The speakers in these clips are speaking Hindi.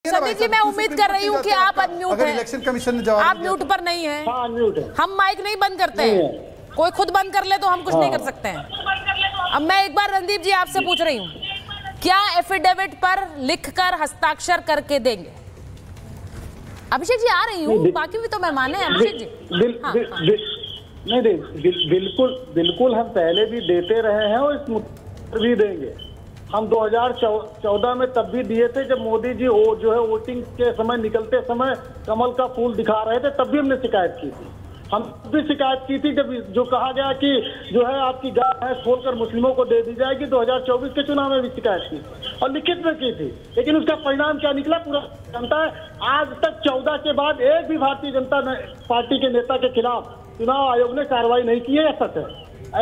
संदीप जी, मैं उम्मीद कर रही हूँ कि आप अनम्यूट हैं। इलेक्शन कमीशन ने जवाब आप म्यूट पर नहीं हैं। हाँ, अनम्यूट है। हम माइक नहीं बंद करते हैं, कोई खुद बंद कर ले तो हम कुछ नहीं कर सकते हैं। अब मैं एक बार रणदीप जी आपसे पूछ रही हूँ, क्या एफिडेविट पर लिखकर हस्ताक्षर करके देंगे? अभिषेक जी आ रही हूँ, बाकी भी तो मेहमान हैं। अभिषेक जी बिल्कुल हम पहले भी देते रहे हैं और इस मुद्दे भी देंगे। हम 2014 में तब भी दिए थे जब मोदी जी जो है वोटिंग के समय निकलते समय कमल का फूल दिखा रहे थे, तब भी हमने शिकायत की थी। हम भी शिकायत की थी जब जो कहा गया कि जो है आपकी गाय भैंस खोलकर मुस्लिमों को दे दी जाएगी। 2024 के चुनाव में भी शिकायत की और लिखित में की थी, लेकिन उसका परिणाम क्या निकला पूरा जानता है। आज तक 14 के बाद एक भी भारतीय जनता पार्टी के नेता के खिलाफ चुनाव आयोग ने कार्रवाई नहीं की है। या सच है?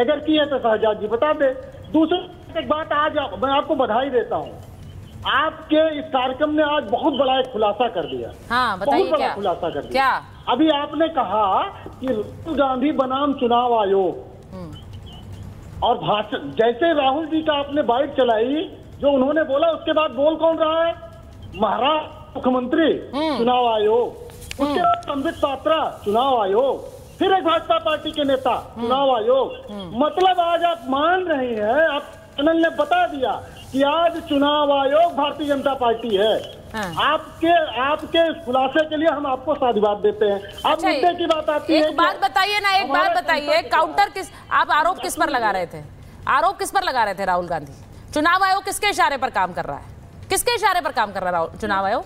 अगर की है तो शहजाद जी बता दे। दूसरी एक बात, आज मैं आपको बधाई देता हूँ, आपके इस कार्यक्रम ने आज बहुत बड़ा एक खुलासा कर दिया। हाँ, बताइए बहुत बड़ा क्या? खुलासा कर दिया। क्या? अभी आपने कहा कि राहुल गांधी बनाम चुनाव आयोग, और भाषण जैसे राहुल जी का आपने बाइट चलाई, जो उन्होंने बोला उसके बाद बोल कौन रहा है? महाराष्ट्र मुख्यमंत्री चुनाव आयोग, उसके बाद संबित पात्रा चुनाव आयोग, फिर एक भाजपा पार्टी के नेता चुनाव आयोग। मतलब आज आप मान रहे हैं, आप चैनल ने बता दिया कि आज चुनाव आयोग भारतीय जनता पार्टी है। आपके खुलासे के लिए हम आपको साधुवाद देते हैं। अब मुद्दे की बात आती है। एक बात बताइए ना, एक बात बताइए, काउंटर किस, आप आरोप किस पर लगा रहे थे? आरोप किस पर लगा रहे थे? राहुल गांधी। चुनाव आयोग किसके इशारे पर काम कर रहा है? किसके इशारे पर काम कर रहा है चुनाव आयोग?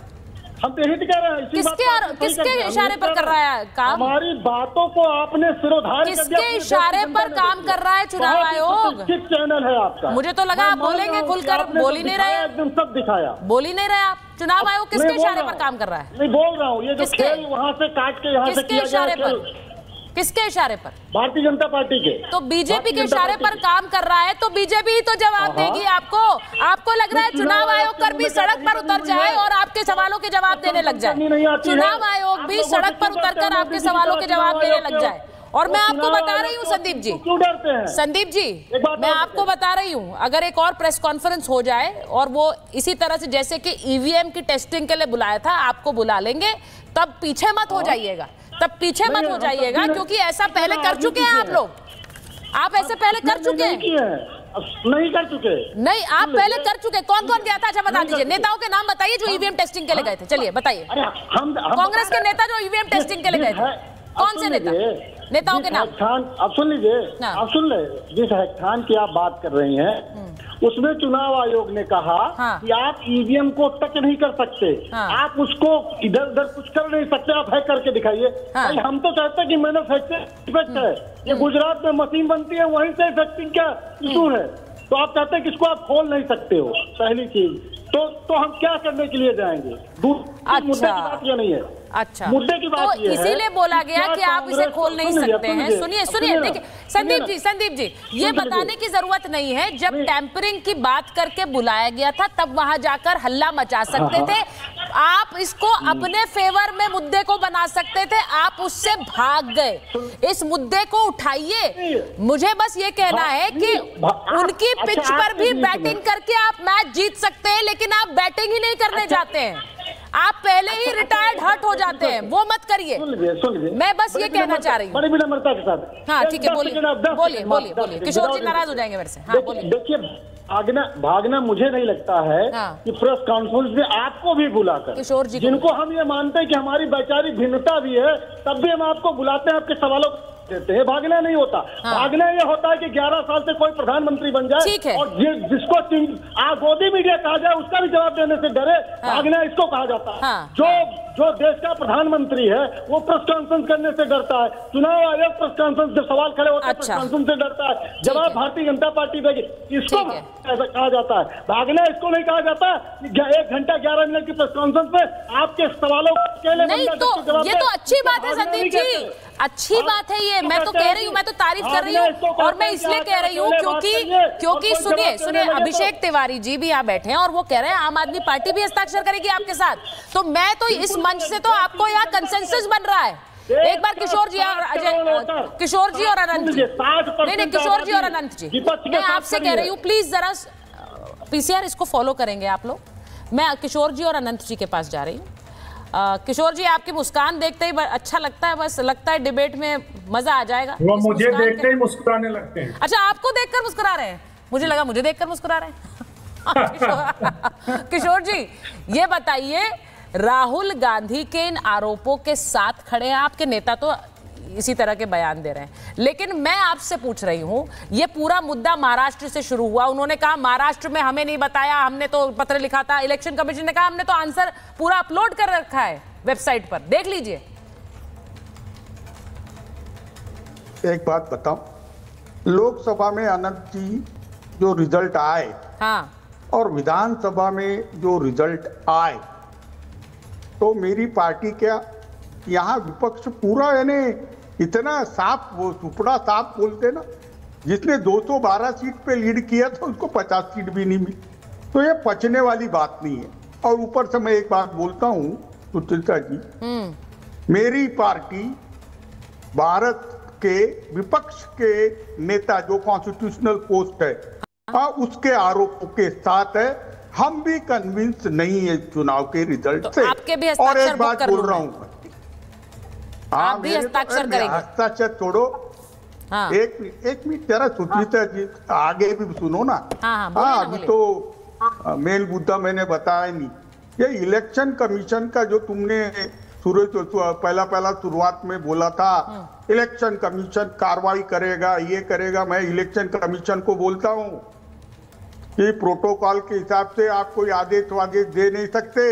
हम तो यही कह रहे हैं। किसके इशारे पर कर रहा है काम? हमारी बातों को आपने सिरोधार्य कर दिया। किसके इशारे पर काम कर रहा है चुनाव आयोग? किस चैनल है आपका? मुझे तो लगा आप बोलेंगे खुलकर, बोल ही नहीं रहे। एकदम सब दिखाया, बोल ही नहीं रहे आप। चुनाव आयोग किसके इशारे पर काम कर रहा है? नहीं बोल रहा हूँ, ये जो खेल वहाँ से काट के यहाँ से किया गया। किसके इशारे पर? भारतीय जनता पार्टी के। तो बीजेपी के इशारे पर काम कर रहा है, तो बीजेपी ही तो जवाब देगी आपको। आपको लग रहा है चुनाव आयोग कर भी सड़क पर उतर जाए और आपके सवालों के जवाब देने लग जाए? चुनाव आयोग भी सड़क पर उतरकर आपके सवालों के जवाब देने लग जाए। और मैं आपको बता रही हूँ संदीप जी, संदीप जी, मैं आपको बता रही हूँ, अगर एक और प्रेस कॉन्फ्रेंस हो जाए और वो इसी तरह से जैसे कि ईवीएम की टेस्टिंग के लिए बुलाया था, आपको बुला लेंगे, तब पीछे मत हो जाइएगा। तब पीछे मत हो जाइएगा, क्योंकि ऐसा पहले कर चुके हैं आप लोग। आप ऐसे पहले कर चुके हैं। नहीं कर चुके? नहीं, आप पहले कर चुके। कौन कौन गया था? अच्छा बता दीजिए, नेताओं के नाम बताइए जो ईवीएम टेस्टिंग के लिए गए थे। चलिए बताइए, कांग्रेस के नेता जो ईवीएम टेस्टिंग के लिए गए थे, कौन से नेता? नेताओं के नाम अब सुन लीजिए, अब सुन ले। जिस हैकाथन की आप बात कर रही हैं, उसमें चुनाव आयोग ने कहा कि आप ईवीएम को टच नहीं कर सकते, आप उसको इधर उधर कुछ कर नहीं सकते, आप हैक करके दिखाइए। भाई हम तो चाहते हैं कि मैन्युफैक्चरिंग डिफेक्ट है, ये गुजरात में मशीन बनती है, वहीं से इफेक्टिंग का इशू है, तो आप चाहते हैं कि इसको आप खोल नहीं सकते हो। पहली चीज तो हम क्या करने के लिए जाएंगे? मुद्दे की बात ये नहीं है। अच्छा, मुद्दे की बात तो इसीलिए बोला गया कि आप इसे खोल नहीं सकते हैं। सुनिए देखिए संदीप जी, ये बताने की जरूरत नहीं है, जब टैंपरिंग की बात करके बुलाया गया था तब वहां जाकर हल्ला मचा सकते थे। आप इसको अपने फेवर में मुद्दे को बना सकते थे, आप उससे भाग गए। इस मुद्दे को उठाइए। मुझे बस ये कहना है कि उनकी पिच पर भी बैटिंग करके आप मैच जीत सकते हैं, लेकिन आप बैटिंग ही नहीं करने जाते हैं। आप पहले ही रिटायर्ड हर्ट हो जाते हैं, वो मत करिए। मैं बस ये कहना चाह रही हूँ, बड़ी विनम्रता के साथ। हाँ ठीक है, बोलिए। किशोर जी नाराज हो जाएंगे मेरे से। हाँ बोलिए। देखिए, भागना मुझे नहीं लगता है कि प्रेस कॉन्फ्रेंस में आपको भी बुलाकर, किशोर जी जिनको हम ये मानते हैं कि हमारी वैचारिक भिन्नता भी है, तब भी हम आपको बुलाते हैं, आपके सवालों देते हैं। भागना नहीं होता। भागना ये होता है कि 11 साल से कोई प्रधानमंत्री बन जाए और जिसको गोदी मीडिया कहा जाए उसका भी जवाब देने से डरे। भागना इसको कहा जाता है। जो देश का प्रधानमंत्री है वो प्रेस कॉन्फ्रेंस करने से डरता है। चुनाव आयोग प्रेस कॉन्फ्रेंस जब सवाल खड़े होते हैं, प्रेस कॉन्फ्रेंस से डरता है। जवाब भारतीय जनता पार्टी देगी, इसको कहा जाता है। भागना इसको नहीं कहा जाता। 1 घंटा 11 मिनट की प्रेस कॉन्फ्रेंस में आपके सवालों के नहीं, तो ये तो अच्छी बात है संदीप जी, अच्छी बात है ये। मैं तो कह रही हूँ, मैं तो तारीफ कर रही हूँ, और मैं इसलिए कह रही हूँ क्योंकि सुनिए अभिषेक तिवारी जी भी यहाँ बैठे हैं और वो कह रहे हैं आम आदमी पार्टी भी हस्ताक्षर करेगी आपके साथ। तो मैं तो इस मंच से तो आपको यहाँ कंसेंसस बन रहा है। एक बार किशोर जी और अनंत जी, नहीं किशोर जी और अनंत जी, मैं आपसे कह रही हूँ प्लीज जरा पीसीआर इसको फॉलो करेंगे आप लोग। मैं किशोर जी और अनंत जी के पास जा रही हूँ। किशोर जी, आपकी मुस्कान देखते ही अच्छा लगता है, बस लगता है डिबेट में मजा आ जाएगा। वो मुझे देखते ही मुस्कुराने लगते हैं। अच्छा, आपको देखकर मुस्कुरा रहे हैं? मुझे लगा मुझे देखकर मुस्कुरा रहे हैं। किशोर जी, ये बताइए, राहुल गांधी के इन आरोपों के साथ खड़े हैं, आपके नेता तो इसी तरह के बयान दे रहे हैं, लेकिन मैं आपसे पूछ रही हूं, ये पूरा मुद्दा महाराष्ट्र से शुरू हुआ। उन्होंने कहा महाराष्ट्र में हमें नहीं बताया, हमने तो पत्र लिखा था। इलेक्शन कमीशन ने कहा हमने तो आंसर पूरा अपलोड कर रखा है वेबसाइट पर, देख लीजिए। एक बात बताओ, लोकसभा में अनंत जी जो रिजल्ट आए, हाँ, और विधानसभा में जो रिजल्ट आए, तो मेरी पार्टी क्या यहाँ विपक्ष पूरा, यानी इतना साफ, वो सुपड़ा साफ बोलते ना, जिसने 212 सीट पे लीड किया था उसको 50 सीट भी नहीं मिली। तो ये पचने वाली बात नहीं है। और ऊपर से मैं एक बात बोलता हूँ सुचित्रा जी, मेरी पार्टी भारत के विपक्ष के नेता जो कॉन्स्टिट्यूशनल पोस्ट है, उसके आरोपों के साथ है। हम भी कन्विंस नहीं है चुनाव के रिजल्ट से। आपके भी और एक बात बोल रहा हूँ, आप भी हस्ताक्षर करेंगे? हस्ताक्षर छोड़ो, हाँ। एक मिनट जरा सुचित्रा जी आगे भी सुनो ना। हाँ, अभी तो मेन मुद्दा मैंने बताया नहीं। ये इलेक्शन कमीशन का जो तुमने पहला शुरुआत में बोला था, इलेक्शन कमीशन कार्रवाई करेगा, ये करेगा। मैं इलेक्शन कमीशन को बोलता हूँ कि प्रोटोकॉल के हिसाब से आप कोई आदेश वादेश दे नहीं सकते,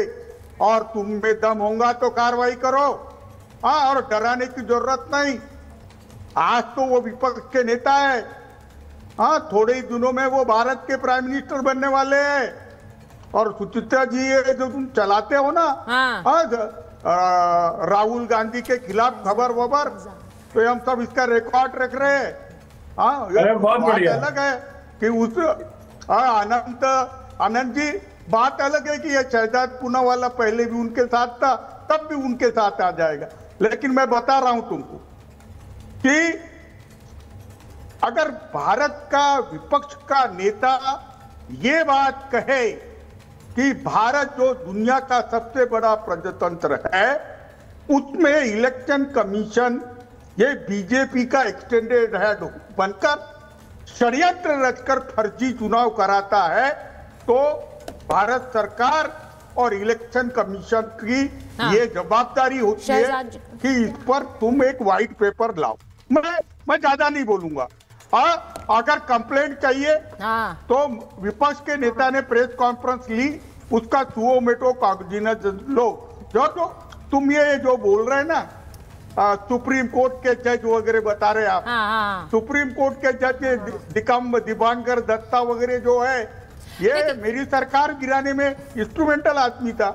और तुम में दम होगा तो कार्रवाई करो। हाँ, और डराने की जरूरत नहीं। आज तो वो विपक्ष के नेता है, हाँ, थोड़े ही दिनों में वो भारत के प्राइम मिनिस्टर बनने वाले हैं। और सुचित्रा जी, ये जो तुम चलाते हो ना, हाँ, राहुल गांधी के खिलाफ खबर वबर, तो हम सब इसका रिकॉर्ड रख रहे हैं। हाँ, बहुत बढ़िया। अलग है कि उस आनंद जी, बात अलग है कि ये शहजाद पूना वाला पहले भी उनके साथ था, तब भी उनके साथ आ जाएगा। लेकिन मैं बता रहा हूं तुमको कि अगर भारत का विपक्ष का नेता ये बात कहे कि भारत जो दुनिया का सबसे बड़ा प्रजातंत्र है, उसमें इलेक्शन कमीशन ये बीजेपी का एक्सटेंडेड हेड बनकर षड्यंत्र रचकर फर्जी चुनाव कराता है, तो भारत सरकार और इलेक्शन कमीशन की ये जवाबदारी होती है कि इस पर तुम एक व्हाइट पेपर लाओ। मैं ज्यादा नहीं बोलूंगा। अगर कंप्लेंट चाहिए तो विपक्ष के नेता ने प्रेस कॉन्फ्रेंस ली, उसका सुओमेटो कॉग्निजेंस लो। जो तुम ये जो बोल रहे हैं ना, सुप्रीम कोर्ट के जज वगैरह बता रहे आप, सुप्रीम कोर्ट के जज दिबांकर दत्ता वगैरह जो है, ये मेरी सरकार गिराने में इंस्ट्रूमेंटल आदमी था।